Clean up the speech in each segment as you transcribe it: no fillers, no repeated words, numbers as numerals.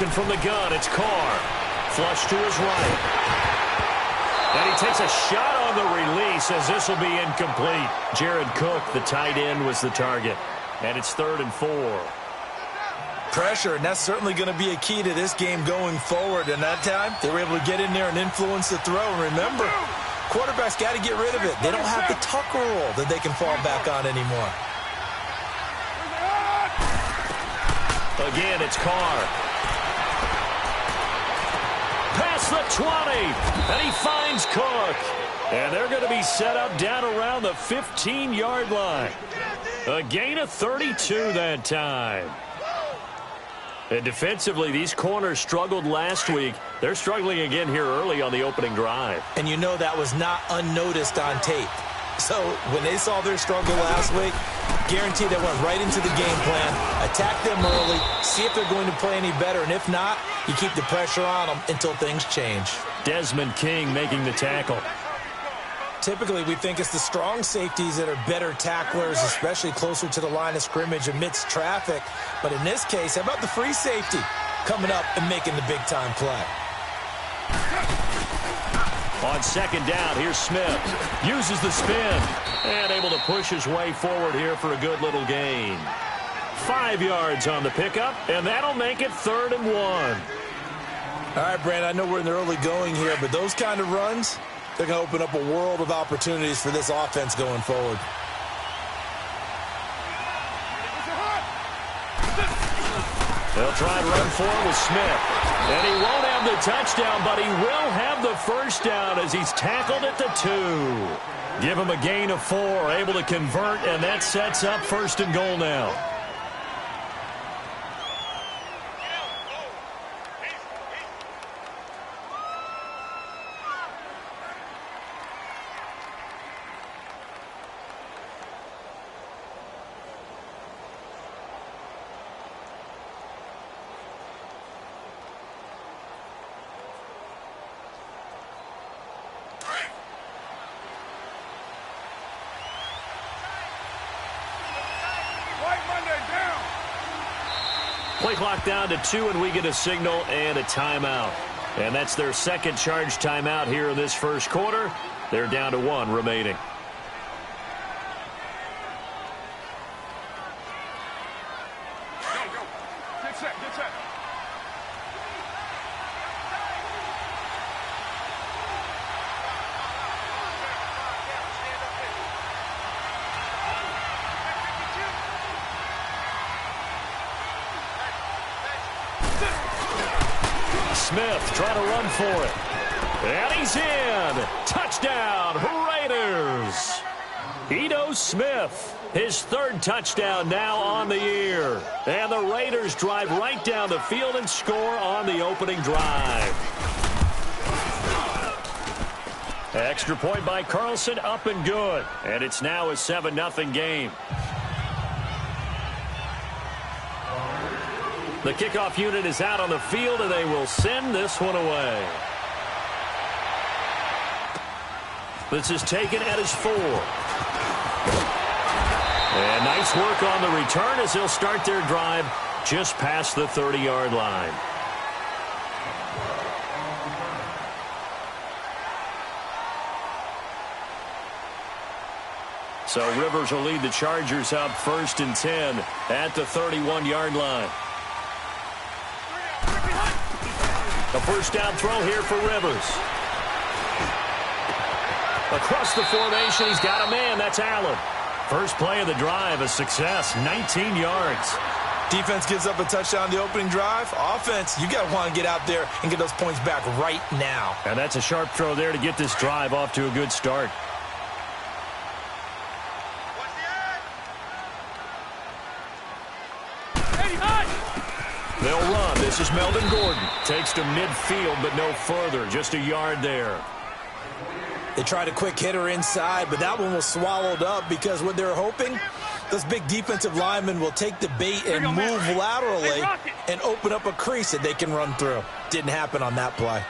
looking from the gun. It's Carr. Flush to his right. And he takes a shot on the release as this will be incomplete. Jared Cook, the tight end, was the target. And it's 3rd and 4. Pressure, and that's certainly going to be a key to this game going forward. And that time, they were able to get in there and influence the throw. And remember, quarterbacks got to get rid of it. They don't have the tuck rule that they can fall back on anymore. Again, it's Carr. Past the 20, and he finds Cook. And they're going to be set up down around the 15-yard line. A gain of 32 that time. And defensively, these corners struggled last week. They're struggling again here early on the opening drive. And you know that was not unnoticed on tape. So when they saw their struggle last week, guaranteed they went right into the game plan, attack them early, see if they're going to play any better, and if not, you keep the pressure on them until things change. Desmond King making the tackle. Typically, we think it's the strong safeties that are better tacklers, especially closer to the line of scrimmage amidst traffic. But in this case, how about the free safety coming up and making the big-time play? On 2nd down, here's Smith. Uses the spin. And able to push his way forward here for a good little gain. 5 yards on the pickup, and that'll make it 3rd and 1. All right, Brandon, I know we're in the early going here, but those kind of runs, they're going to open up a world of opportunities for this offense going forward. They'll try and run forward with Smith. And he won't have the touchdown, but he will have the first down as he's tackled at the 2. Give him a gain of 4, able to convert, and that sets up 1st and goal now. Play clock down to 2, and we get a signal and a timeout. And that's their second charge timeout here in this first quarter. They're down to 1 remaining. Get set, get set. Smith trying to run for it. And he's in. Touchdown, Raiders. Ito Smith, his 3rd touchdown now on the year. And the Raiders drive right down the field and score on the opening drive. Extra point by Carlson, up and good. And it's now a 7-0 game. The kickoff unit is out on the field, and they will send this one away. This is taken at his 4. And nice work on the return as they'll start their drive just past the 30-yard line. So Rivers will lead the Chargers up 1st and 10 at the 31-yard line. A first down throw here for Rivers. Across the formation, he's got a man. That's Allen. First play of the drive, a success, 19 yards. Defense gives up a touchdown the opening drive. Offense, you got to want to get out there and get those points back right now. And that's a sharp throw there to get this drive off to a good start. They'll run. This is Melvin Gordon. Takes to midfield, but no further. Just a yard there. They tried a quick hitter inside, but that one was swallowed up because what they're hoping, those big defensive linemen will take the bait and move laterally and open up a crease that they can run through. Didn't happen on that play.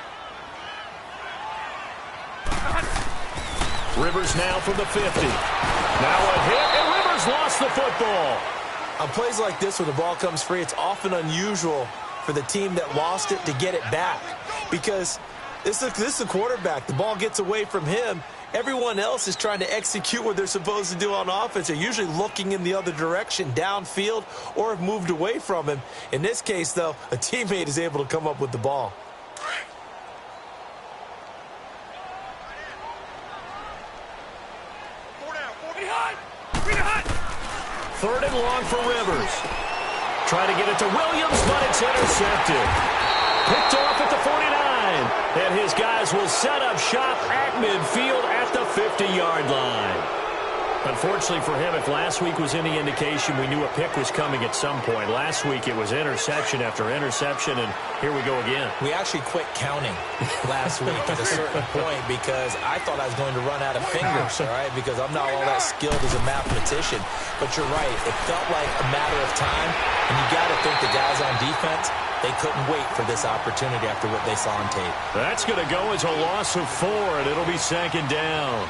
Rivers now from the 50. Now a hit, and Rivers lost the football. On plays like this, when the ball comes free, it's often unusual for the team that lost it to get it back. Because this is a quarterback. The ball gets away from him. Everyone else is trying to execute what they're supposed to do on offense. They're usually looking in the other direction, downfield, or have moved away from him. In this case, though, a teammate is able to come up with the ball. Third and long for Rivers. Trying to get it to Williams, but it's intercepted. Picked off at the 49. And his guys will set up shop at midfield at the 50-yard line. Unfortunately for him, if last week was any indication, we knew a pick was coming at some point. Last week it was interception after interception, and here we go again. We actually quit counting last week at a certain point because I thought I was going to run out of fingers, all right, because I'm not all that skilled as a mathematician. But you're right. It felt like a matter of time, and you got to think the guys on defense, they couldn't wait for this opportunity after what they saw on tape. That's going to go as a loss of 4, and it'll be second down.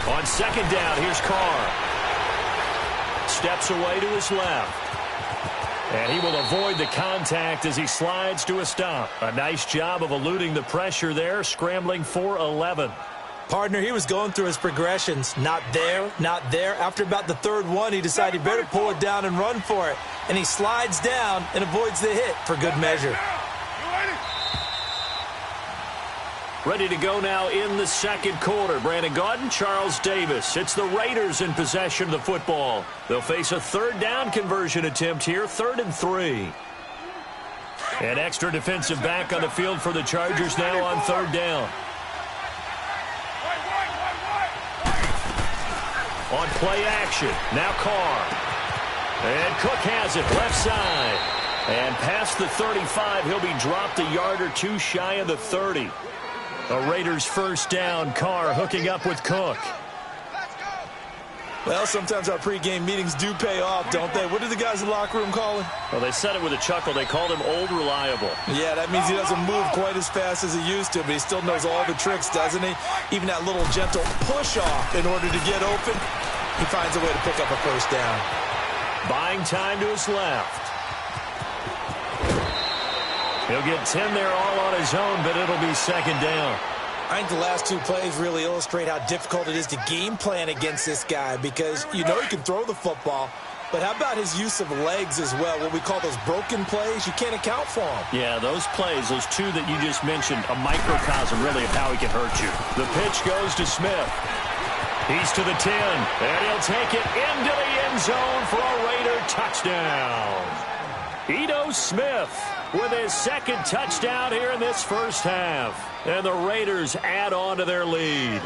On second down, here's Carr. Steps away to his left. And he will avoid the contact as he slides to a stop. A nice job of eluding the pressure there, scrambling for 11. Partner, he was going through his progressions. Not there, not there. After about the third one, he decided he better pull it down and run for it. And he slides down and avoids the hit for good measure. Ready to go now in the second quarter. Brandon Gaudin, Charles Davis. It's the Raiders in possession of the football. They'll face a third down conversion attempt here, 3rd and 3. An extra defensive back on the field for the Chargers now on third down. On play action, now Carr. And Cook has it, left side. And past the 35, he'll be dropped a yard or two shy of the 30. A Raiders first down, Carr hooking up with Cook. Well, sometimes our pregame meetings do pay off, don't they? What do the guys in the locker room call him? Well, they said it with a chuckle. They called him Old Reliable. Yeah, that means he doesn't move quite as fast as he used to, but he still knows all the tricks, doesn't he? Even that little gentle push-off in order to get open, he finds a way to pick up a first down. Buying time to his left. He'll get 10 there all on his own, but it'll be second down. I think the last two plays really illustrate how difficult it is to game plan against this guy because you know he can throw the football, but how about his use of legs as well? What we call those broken plays, you can't account for them. Yeah, those plays, those two that you just mentioned, a microcosm really of how he can hurt you. The pitch goes to Smith. He's to the 10, and he'll take it into the end zone for a Raider touchdown. Ito Smith with his second touchdown here in this first half. And the Raiders add on to their lead.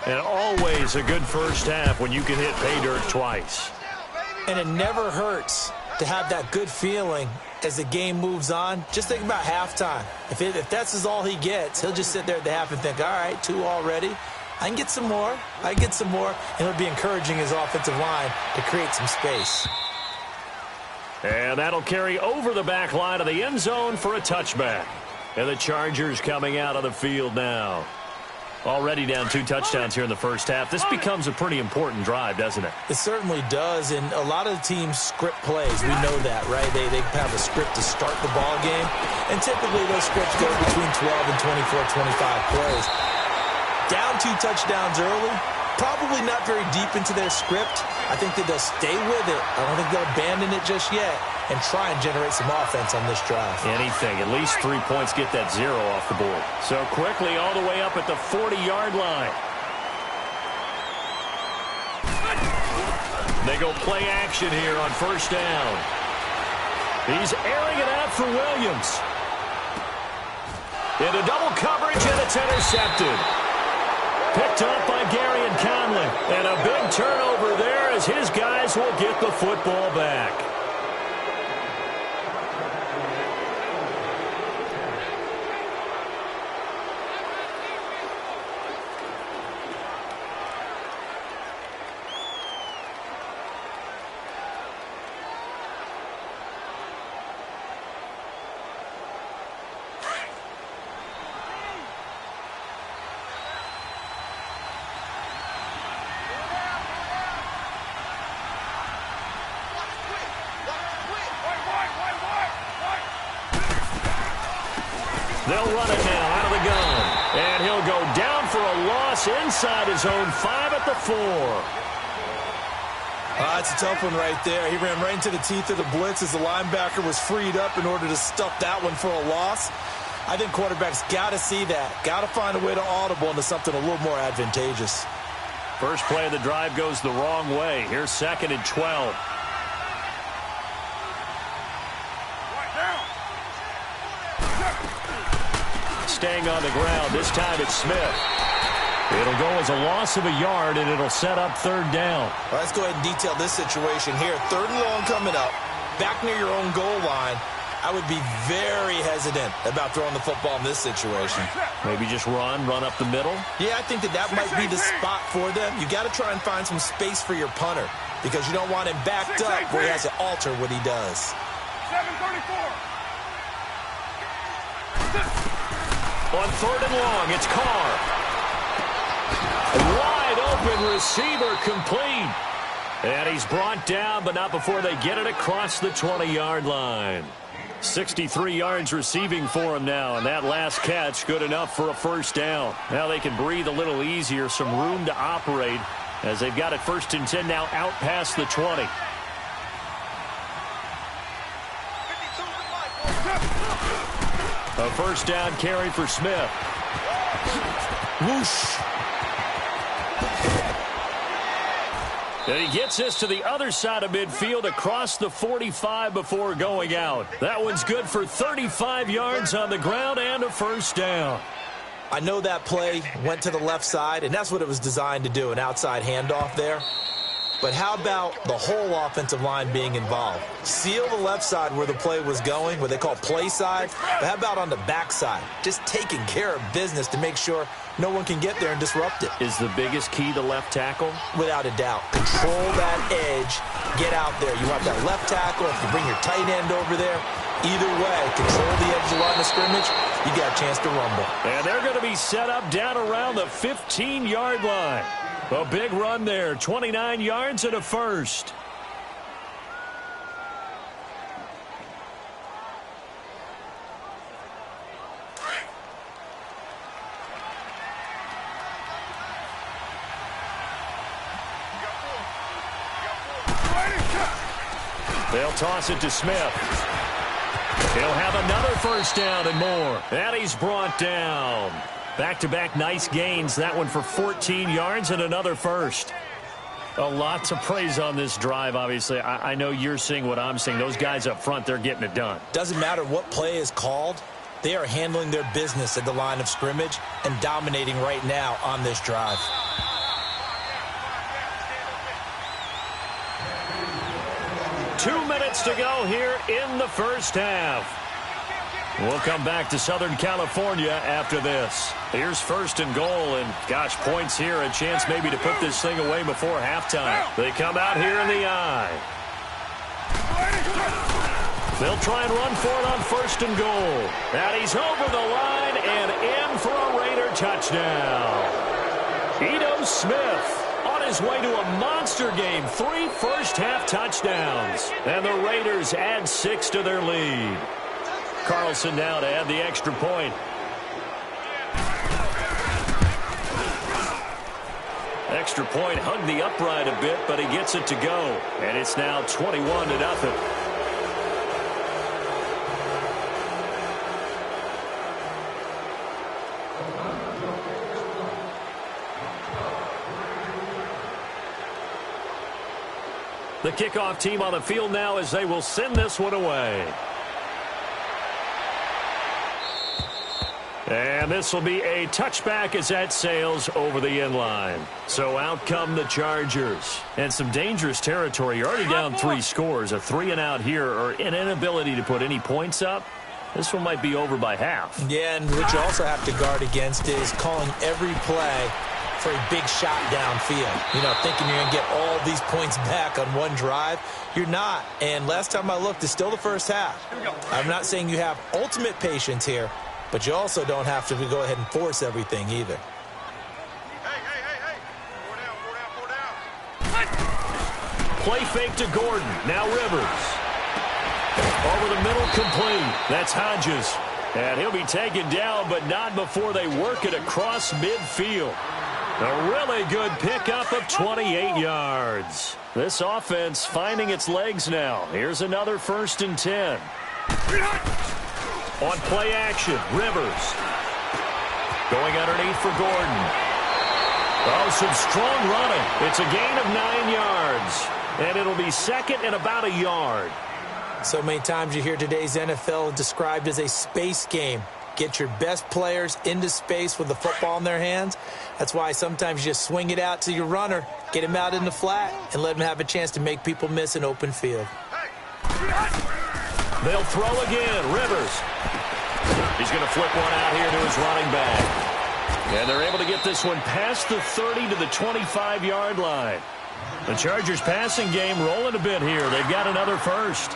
And always a good first half when you can hit pay dirt twice. And it never hurts to have that good feeling as the game moves on. Just think about halftime. If that's all he gets, he'll just sit there at the half and think, all right, 2 already. I can get some more. I can get some more. And he'll be encouraging his offensive line to create some space. And that'll carry over the back line of the end zone for a touchback. And the Chargers coming out of the field now. Already down 2 touchdowns here in the first half. This becomes a pretty important drive, doesn't it? It certainly does, and a lot of the teams script plays. We know that, right? They have a script to start the ball game, and typically those scripts go between 12 and 24, 25 plays. Down 2 touchdowns early, probably not very deep into their script. I think that they'll stay with it. I don't think they'll abandon it just yet and try and generate some offense on this drive. Anything. At least 3 points, get that 0 off the board. So quickly all the way up at the 40-yard line. They go play action here on first down. He's airing it out for Williams. Into double coverage, and it's intercepted. Picked up by Gary and Conley. And a big turnover there as his guys will get the football back. They'll run it now out of the gun. And he'll go down for a loss inside his own 5 at the 4. That's a tough one right there. He ran right into the teeth of the blitz as the linebacker was freed up in order to stuff that one for a loss. I think quarterbacks got to see that. Got to find a way to audible into something a little more advantageous. First play of the drive goes the wrong way. Here's 2nd and 12. Staying on the ground. This time it's Smith. It'll go as a loss of a yard, and it'll set up 3rd down. Well, let's go ahead and detail this situation here. 3rd and long coming up. Back near your own goal line. I would be very hesitant about throwing the football in this situation. Maybe just run up the middle? Yeah, I think that might be the spot for them. You got to try and find some space for your punter because you don't want him backed up where he has to alter what he does. 7:34. On 3rd and long, it's Carr. Wide open receiver complete. And he's brought down, but not before they get it across the 20-yard line. 63 yards receiving for him now, and that last catch good enough for a 1st down. Now they can breathe a little easier, some room to operate as they've got it 1st and 10 now out past the 20. A 1st down carry for Smith. Whoosh. And he gets this to the other side of midfield across the 45 before going out. That one's good for 35 yards on the ground and a 1st down. I know that play went to the left side, and that's what it was designed to do, an outside handoff there. But how about the whole offensive line being involved? Seal the left side where the play was going, what they call play side. But how about on the back side? Just taking care of business to make sure no one can get there and disrupt it. Is the biggest key the left tackle? Without a doubt. Control that edge. Get out there. You want that left tackle. If you bring your tight end over there, either way, control the edge of the line of scrimmage, you got a chance to rumble. And they're going to be set up down around the 15-yard line. A big run there, 29 yards and a 1st. They'll toss it to Smith. He'll have another 1st down and more. And he's brought down. Back-to-back nice gains. That one for 14 yards and another 1st. A lot to praise on this drive, obviously. I know you're seeing what I'm seeing. Those guys up front, they're getting it done. Doesn't matter what play is called. They are handling their business at the line of scrimmage and dominating right now on this drive. Two minutes to go here in the 1st half. We'll come back to Southern California after this. Here's 1st and goal, and gosh, points here, a chance maybe to put this thing away before halftime. They come out here in the eye. They'll try and run for it on 1st and goal. And he's over the line and in for a Raider touchdown. Ito Smith on his way to a monster game. 3 first-half touchdowns. And the Raiders add 6 to their lead. Carlson now to add the extra point. Extra point hugged the upright a bit, but he gets it to go. And it's now 21-0. The kickoff team on the field now as they will send this one away. And this will be a touchback as that sails over the inline. So out come the Chargers. And some dangerous territory. You're already down 3 scores. A 3-and-out here or an inability to put any points up. This one might be over by half. Yeah, and what you also have to guard against is calling every play for a big shot downfield. You know, thinking you're going to get all these points back on one drive. You're not. And last time I looked, it's still the first half. I'm not saying you have ultimate patience here, but you also don't have to go ahead and force everything either. Hey. Four down. Play fake to Gordon. Now Rivers. Over the middle, complete. That's Hodges. And he'll be taken down, but not before they work it across midfield. A really good pickup of 28 yards. This offense finding its legs now. Here's another 1st and 10. On play action, Rivers. Going underneath for Gordon. Oh, some strong running. It's a gain of 9 yards. And it'll be 2nd and about a yard. So many times you hear today's NFL described as a space game. Get your best players into space with the football in their hands. That's why sometimes you just swing it out to your runner, get him out in the flat, and let him have a chance to make people miss an open field. They'll throw again. Rivers. He's going to flip one out here to his running back. And they're able to get this one past the 30 to the 25-yard line. The Chargers passing game rolling a bit here. They've got another first.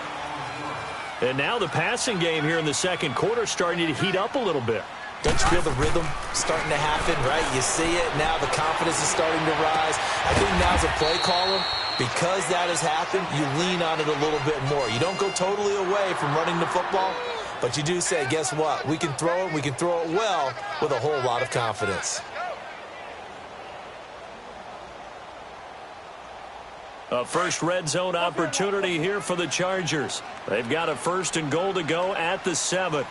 And now the passing game here in the second quarter starting to heat up a little bit. Don't you feel the rhythm starting to happen, right? You see it. Now the confidence is starting to rise. I think now as a play caller, because that has happened, you lean on it a little bit more. You don't go totally away from running the football, but you do say, guess what? We can throw it. We can throw it well with a whole lot of confidence. A first red zone opportunity here for the Chargers. They've got a 1st and goal to go at the 7.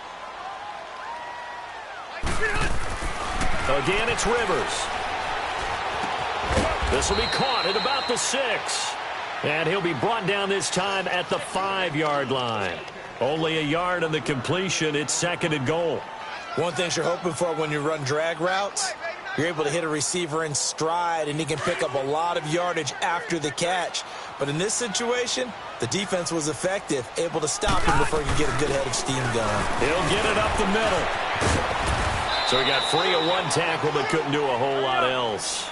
Again, it's Rivers. This will be caught at about the 6. And he'll be brought down this time at the 5-yard line. Only a yard on the completion. It's 2nd and goal. One thing you're hoping for when you run drag routes, you're able to hit a receiver in stride, and he can pick up a lot of yardage after the catch. But in this situation, the defense was effective, able to stop him before he could get a good head of steam going. He'll get it up the middle. So he got free of one tackle, but couldn't do a whole lot else.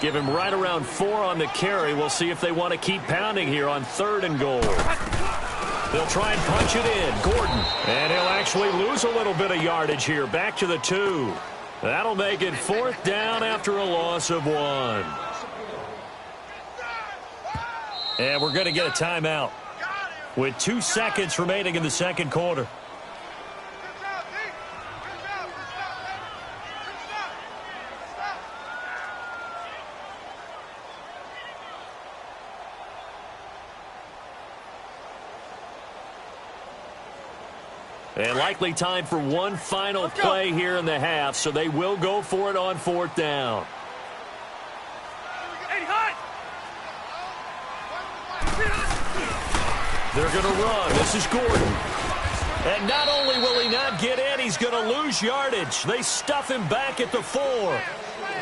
Give him right around 4 on the carry. We'll see if they want to keep pounding here on 3rd and goal. They'll try and punch it in. Gordon. And he'll actually lose a little bit of yardage here. Back to the 2. That'll make it 4th down after a loss of 1. And we're going to get a timeout with 2 seconds remaining in the second quarter. And likely time for one final play here in the half, so they will go for it on 4th down. They're going to run. This is Gordon. And not only will he not get in, he's going to lose yardage. They stuff him back at the 4.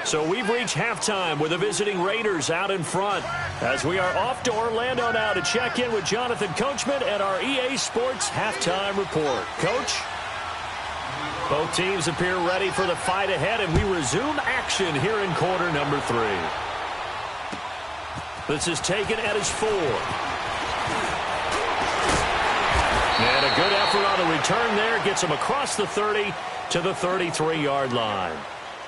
So we've reached halftime with the visiting Raiders out in front, as we are off to Orlando now to check in with Jonathan Coachman at our EA Sports Halftime Report. Coach? Both teams appear ready for the fight ahead, and we resume action here in quarter number 3. This is taken at his 4. And a good effort on the return there. Gets him across the 30 to the 33-yard line.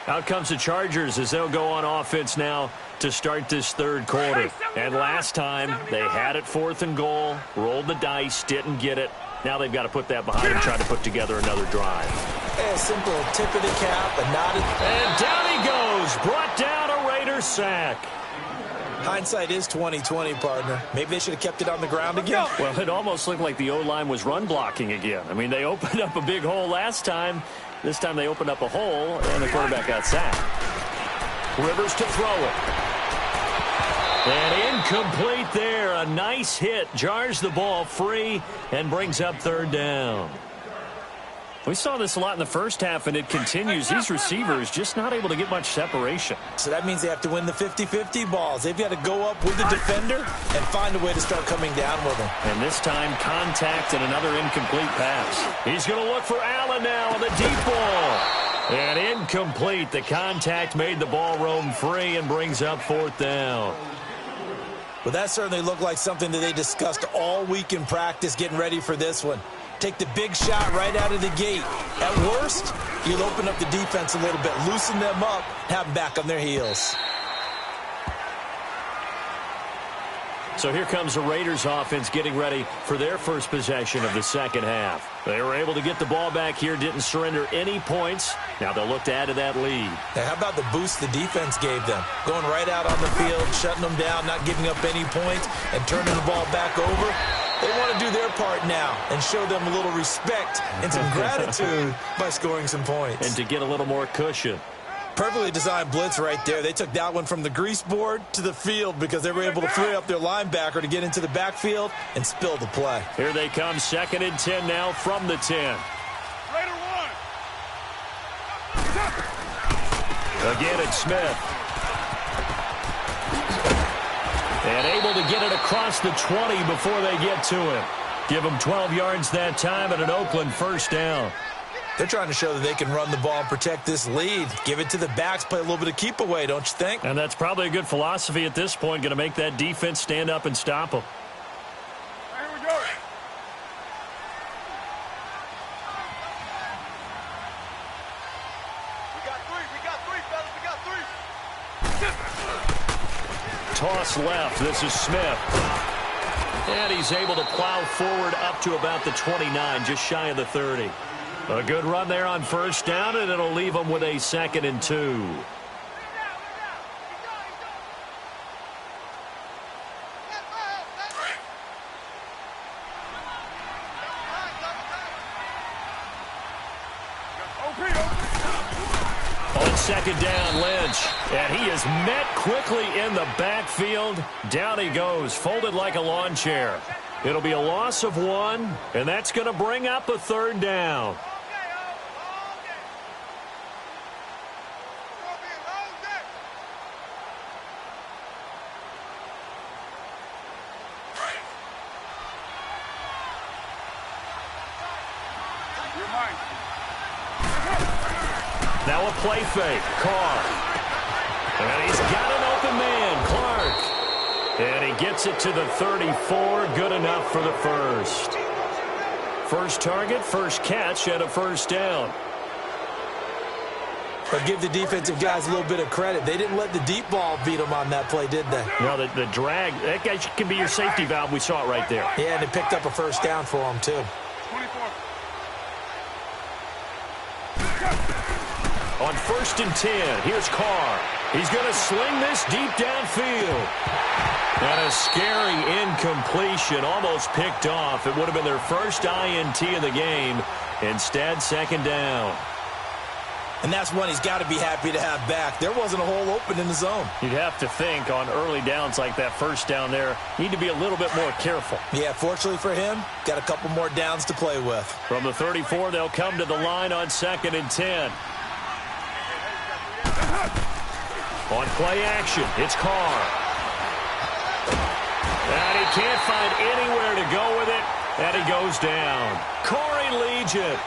Out comes the Chargers as they'll go on offense now to start this third quarter. And last time, they had it 4th and goal, rolled the dice, didn't get it. Now they've got to put that behind and try to put together another drive. A simple tip of the cap, a nod. And down he goes. Brought down a Raider sack. Hindsight is 20/20, partner. Maybe they should have kept it on the ground again. Well, it almost looked like the O-line was run blocking again. I mean, they opened up a big hole last time. This time they opened up a hole, and the quarterback got sacked. Rivers to throw it. And incomplete there. A nice hit. Jars the ball free and brings up 3rd down. We saw this a lot in the first half, and it continues. These receivers just not able to get much separation. So that means they have to win the 50-50 balls. They've got to go up with the defender and find a way to start coming down with them. And this time, contact and another incomplete pass. He's going to look for Allen now on the deep ball. And incomplete. The contact made the ball roam free and brings up 4th down. Well, that certainly looked like something that they discussed all week in practice getting ready for this one. Take the big shot right out of the gate. At worst, you'll open up the defense a little bit, loosen them up, have them back on their heels. So here comes the Raiders offense getting ready for their first possession of the second half. They were able to get the ball back here, didn't surrender any points. Now they'll look to add to that lead. Hey, how about the boost the defense gave them? Going right out on the field, shutting them down, not giving up any points, and turning the ball back over. They want to do their part now and show them a little respect and some gratitude by scoring some points. And to get a little more cushion. Perfectly designed blitz right there. They took that one from the grease board to the field because they were able to free up their linebacker to get into the backfield and spill the play. Here they come, 2nd and 10 now from the 10. Raider 1. Again, it's Smith. And able to get it across the 20 before they get to him. Give him 12 yards that time and an Oakland first down. They're trying to show that they can run the ball and protect this lead. Give it to the backs, play a little bit of keep away, don't you think? And that's probably a good philosophy at this point, going to make that defense stand up and stop them. Here we go. We got three, fellas. We got three. Toss left. This is Smith. And he's able to plow forward up to about the 29, just shy of the 30. A good run there on first down, and it'll leave them with a 2nd and 2. On 2nd down, Lynch. And he is met quickly in the backfield. Down he goes, folded like a lawn chair. It'll be a loss of 1, and that's going to bring up a 3rd down. Now a play fake. Carr. And he's got an open man, Clark. And he gets it to the 34. Good enough for the first. First target, first catch, and a first down. But give the defensive guys a little bit of credit. They didn't let the deep ball beat them on that play, did they? No, the drag, that guy can be your safety valve. We saw it right there. Yeah, and they picked up a first down for them, too. 24. On 1st and 10, here's Carr. He's going to sling this deep downfield. And a scary incompletion, almost picked off. It would have been their first INT of the game. Instead, 2nd down. And that's one he's got to be happy to have back. There wasn't a hole open in the zone. You'd have to think on early downs like that first down there, need to be a little bit more careful. Yeah, fortunately for him, got a couple more downs to play with. From the 34, they'll come to the line on 2nd and 10. On play action, it's Carr. And he can't find anywhere to go with it, and he goes down. Corey Liuget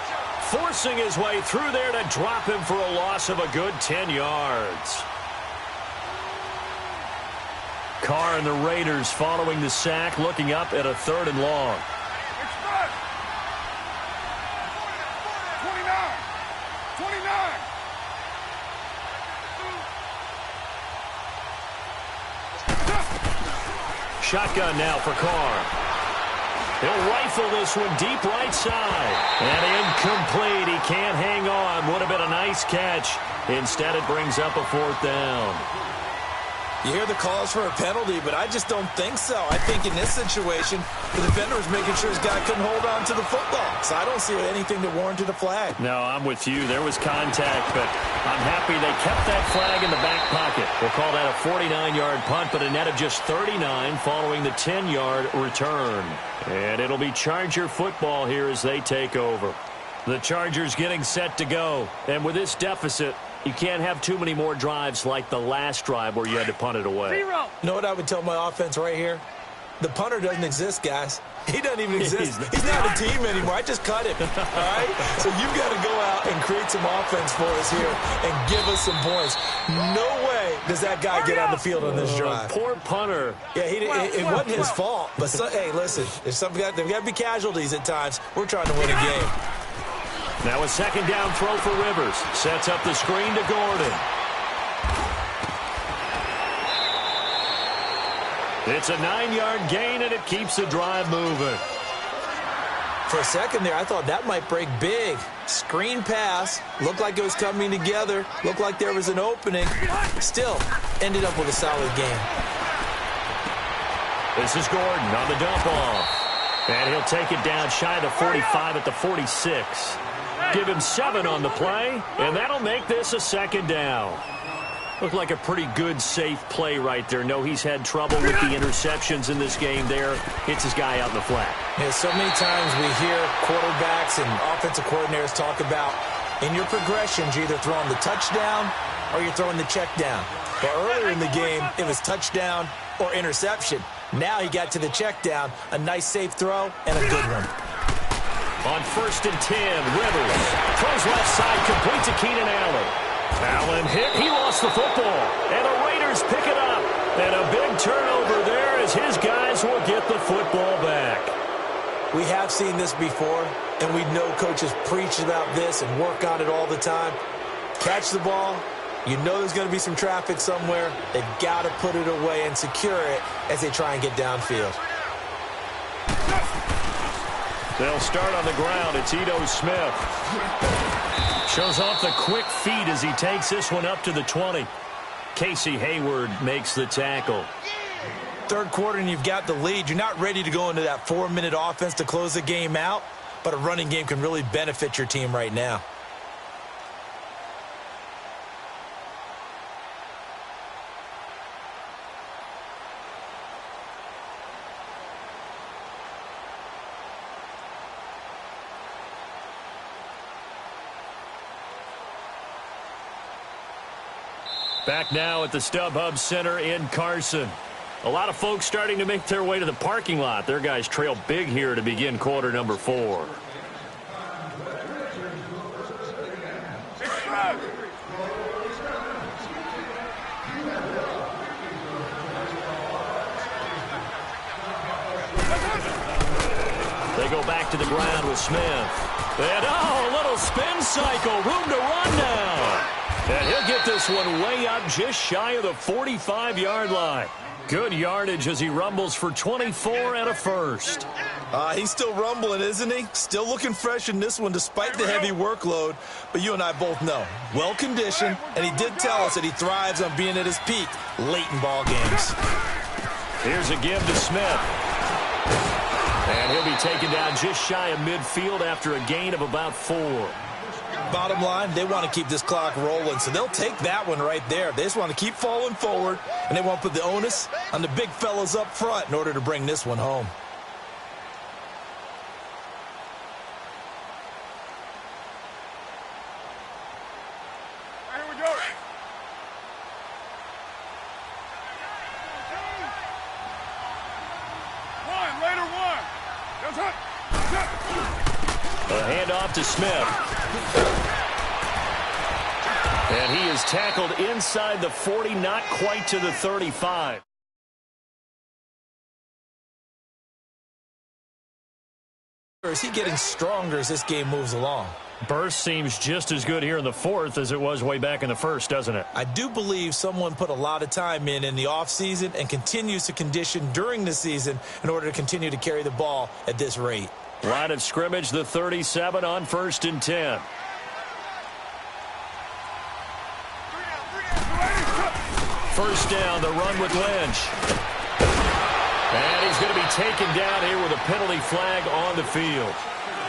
forcing his way through there to drop him for a loss of a good 10 yards. Carr and the Raiders following the sack, looking up at a 3rd and long. 29. Shotgun now for Carr. He'll rifle this one deep right side. And incomplete. He can't hang on. Would have been a nice catch. Instead, it brings up a 4th down. You hear the calls for a penalty, but I just don't think so. I think in this situation, the defender was making sure his guy couldn't hold on to the football. So I don't see anything that warranted a flag. No, I'm with you. There was contact, but I'm happy they kept that flag in the back pocket. We'll call that a 49-yard punt, but a net of just 39 following the 10-yard return. And it'll be Charger football here as they take over. The Chargers getting set to go. And with this deficit, you can't have too many more drives like the last drive where you had to punt it away. You know what I would tell my offense right here? The punter doesn't exist, guys. He doesn't even exist. He's not a team anymore. I just cut him. All right? So you've got to go out and create some offense for us here and give us some points. No way does that guy get on the field on this drive. Poor punter. Yeah, it wasn't his fault. But, hey, listen, there's got to be casualties at times. We're trying to win a game. Now a 2nd down throw for Rivers. Sets up the screen to Gordon. It's a 9-yard gain, and it keeps the drive moving. For a second there, I thought that might break big. Screen pass. Looked like it was coming together. Looked like there was an opening. Still, ended up with a solid game. This is Gordon on the dump off. And he'll take it down shy of the 45 at the 46. Give him 7 on the play, and that'll make this a second down. Looked like a pretty good, safe play right there. No, he's had trouble with the interceptions in this game there. Hits his guy out in the flat. Yeah, so many times we hear quarterbacks and offensive coordinators talk about in your progressions, you're either throwing the touchdown or you're throwing the check down. But earlier in the game, it was touchdown or interception. Now he got to the check down, a nice safe throw, and a good one. On 1st and 10, Rivers throws left side, complete to Keenan Allen. Allen hit, he lost the football, and the Raiders pick it up. And a big turnover there as his guys will get the football back. We have seen this before, and we know coaches preach about this and work on it all the time. Catch the ball. You know there's going to be some traffic somewhere. They've got to put it away and secure it as they try and get downfield. They'll start on the ground. It's Ito Smith. Shows off the quick feet as he takes this one up to the 20. Casey Hayward makes the tackle. Third quarter and you've got the lead. You're not ready to go into that 4-minute offense to close the game out, but a running game can really benefit your team right now. Back now at the StubHub Center in Carson. A lot of folks starting to make their way to the parking lot. Their guys trail big here to begin quarter number 4. They go back to the ground with Smith. And, a little spin cycle. Room to run now. And he'll get this one way up just shy of the 45-yard line. Good yardage as he rumbles for 24 and a first. He's still rumbling, isn't he? Still looking fresh in this one despite the heavy workload. But you and I both know, well-conditioned, and he did tell us that he thrives on being at his peak late in ball games. Here's a give to Smith. And he'll be taken down just shy of midfield after a gain of about 4. Bottom line, they want to keep this clock rolling, so they'll take that one right there. They just want to keep falling forward, and they want to put the onus on the big fellas up front in order to bring this one home. Here we go. One, later one. That's it. A handoff to Smith. And he is tackled inside the 40, not quite to the 35. Is he getting stronger as this game moves along? Burst seems just as good here in the 4th as it was way back in the 1st, doesn't it? I do believe someone put a lot of time in the offseason and continues to condition during the season in order to continue to carry the ball at this rate. Line of scrimmage, the 37 on 1st and 10. First down, the run with Lynch. And he's going to be taken down here with a penalty flag on the field.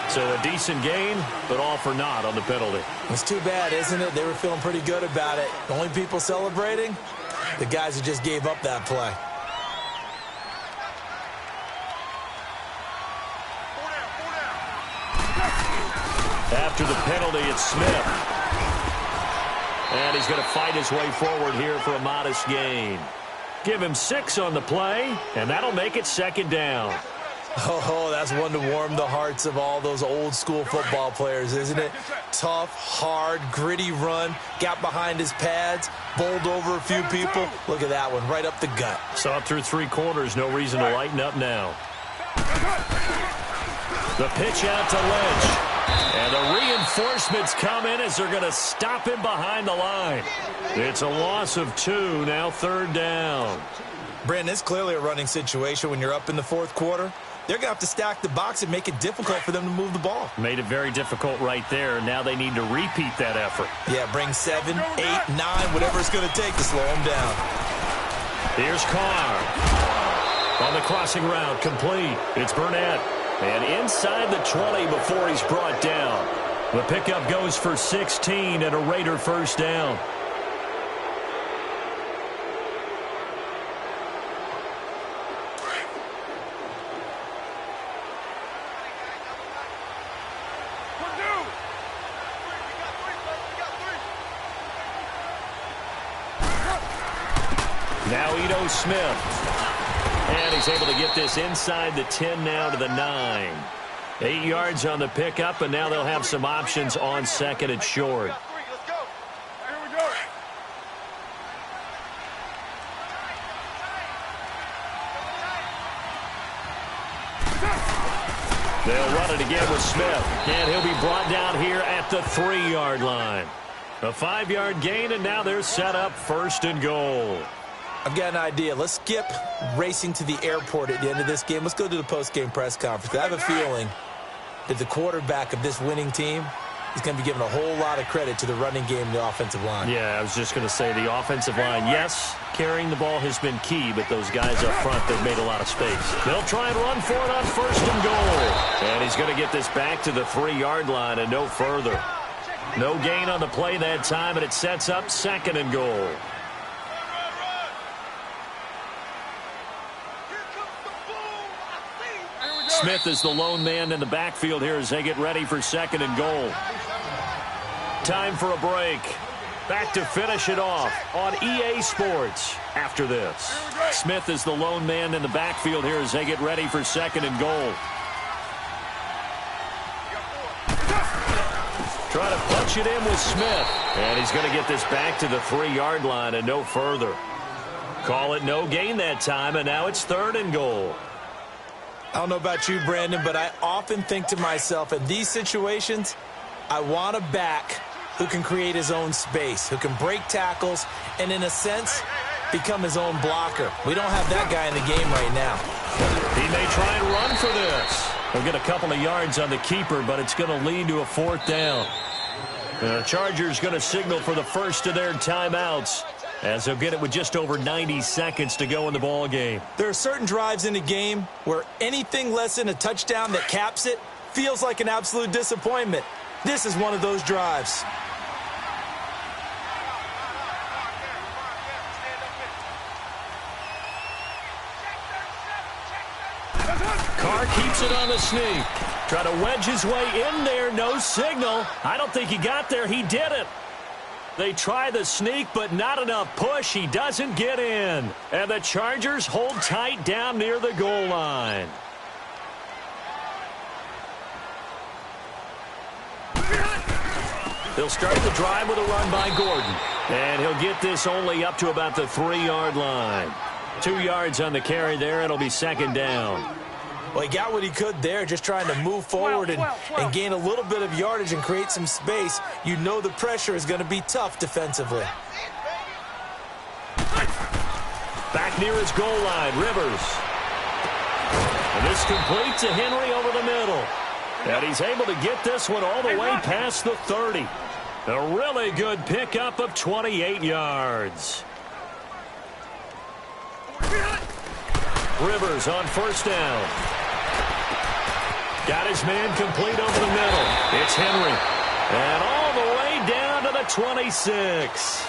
So a decent gain, but all for naught on the penalty. It's too bad, isn't it? They were feeling pretty good about it. The only people celebrating, the guys who just gave up that play. After the penalty, it's Smith. And he's going to fight his way forward here for a modest gain. Give him 6 on the play, and that'll make it second down. Oh, that's one to warm the hearts of all those old-school football players, isn't it? Tough, hard, gritty run, got behind his pads, bowled over a few people. Look at that one, right up the gut. Saw it through 3 quarters, no reason to lighten up now. The pitch out to Lynch. And the reinforcements come in as they're going to stop him behind the line. It's a loss of 2, now 3rd down. Brandon, it's clearly a running situation when you're up in the 4th quarter. They're going to have to stack the box and make it difficult for them to move the ball. Made it very difficult right there. Now they need to repeat that effort. Yeah, bring 7, 8, 9, whatever it's going to take to slow them down. Here's Carr. On the crossing route, complete. It's Burnett. And inside the 20 before he's brought down. The pickup goes for 16 and a Raider 1st down. Now Ito Smith. And he's able to get this inside the 10 now to the 9. 8 yards on the pickup, and now they'll have some options on 2nd and short. They'll run it again with Smith, and he'll be brought down here at the 3-yard line. A 5-yard gain, and now they're set up 1st and goal. I've got an idea. Let's skip racing to the airport at the end of this game. Let's go to the post-game press conference. I have a feeling that the quarterback of this winning team is going to be given a whole lot of credit to the running game and the offensive line. Yeah, I was just going to say the offensive line, yes, carrying the ball has been key, but those guys up front, they've made a lot of space. They'll try and run for it on 1st and goal. And he's going to get this back to the 3-yard line and no further. No gain on the play that time, and it sets up 2nd and goal. Smith is the lone man in the backfield here as they get ready for 2nd and goal. Time for a break. Back to finish it off on EA Sports after this. Smith is the lone man in the backfield here as they get ready for 2nd and goal. Try to punch it in with Smith. And he's going to get this back to the 3-yard line and no further. Call it no gain that time, and now it's 3rd and goal. I don't know about you, Brandon, but I often think to myself, in these situations, I want a back who can create his own space, who can break tackles, and in a sense, become his own blocker. We don't have that guy in the game right now. He may try and run for this. He'll get a couple of yards on the keeper, but it's going to lead to a 4th down. The Chargers going to signal for the first of their timeouts, as they'll get it with just over 90 seconds to go in the ball game. There are certain drives in the game where anything less than a touchdown that caps it feels like an absolute disappointment. This is one of those drives. Carr keeps it on the sneak. Try to wedge his way in there. No signal. I don't think he got there. He did it. They try the sneak, but not enough push. He doesn't get in. And the Chargers hold tight down near the goal line. They'll start the drive with a run by Gordon. And he'll get this only up to about the 3-yard line. 2 yards on the carry there. It'll be 2nd down. Well, he got what he could there, just trying to move forward and gain a little bit of yardage and create some space. You know the pressure is going to be tough defensively. Back near his goal line, Rivers. And this complete to Henry over the middle. And he's able to get this one all the way past the 30. A really good pickup of 28 yards. Rivers on 1st down. Got his man complete over the middle. It's Henry. And all the way down to the 26.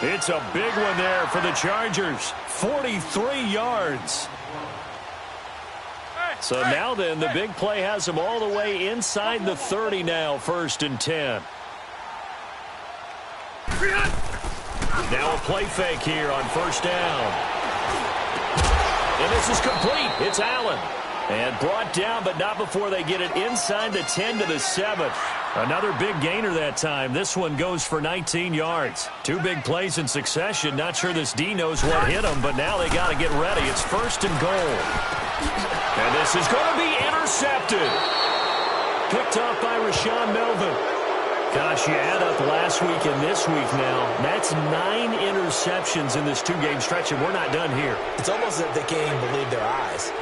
It's a big one there for the Chargers. 43 yards. So now then, the big play has them all the way inside the 30 now, 1st and 10. Now a play fake here on 1st down. And this is complete. It's Allen. And brought down, but not before they get it inside the 10 to the 7. Another big gainer that time. This one goes for 19 yards. 2 big plays in succession. Not sure this D knows what hit him, but now they got to get ready. It's 1st and goal. And this is going to be intercepted. Picked off by Rashaan Melvin. Gosh, you add up last week and this week now. That's 9 interceptions in this 2-game stretch, and we're not done here. It's almost as if they can't even believe their eyes.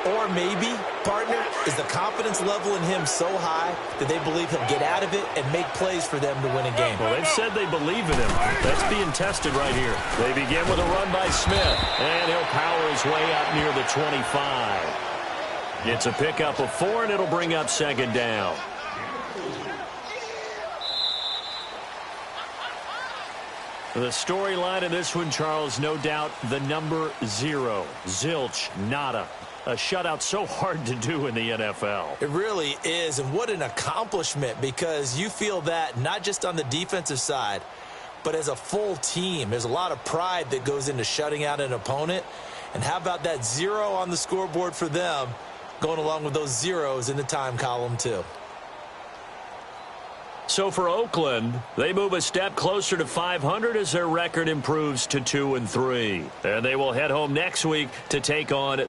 Or maybe, partner, is the confidence level in him so high that they believe he'll get out of it and make plays for them to win a game. Well, they've said they believe in him. That's being tested right here. They begin with a run by Smith, and he'll power his way up near the 25. It's a pickup of 4, and it'll bring up second down. The storyline of this one, Charles, no doubt the number 0. Zilch, nada. A shutout so hard to do in the NFL. It really is, and what an accomplishment, because you feel that not just on the defensive side, but as a full team. There's a lot of pride that goes into shutting out an opponent. And how about that 0 on the scoreboard for them, going along with those zeros in the time column too. So for Oakland, they move a step closer to 500 as their record improves to 2-3. And they will head home next week to take on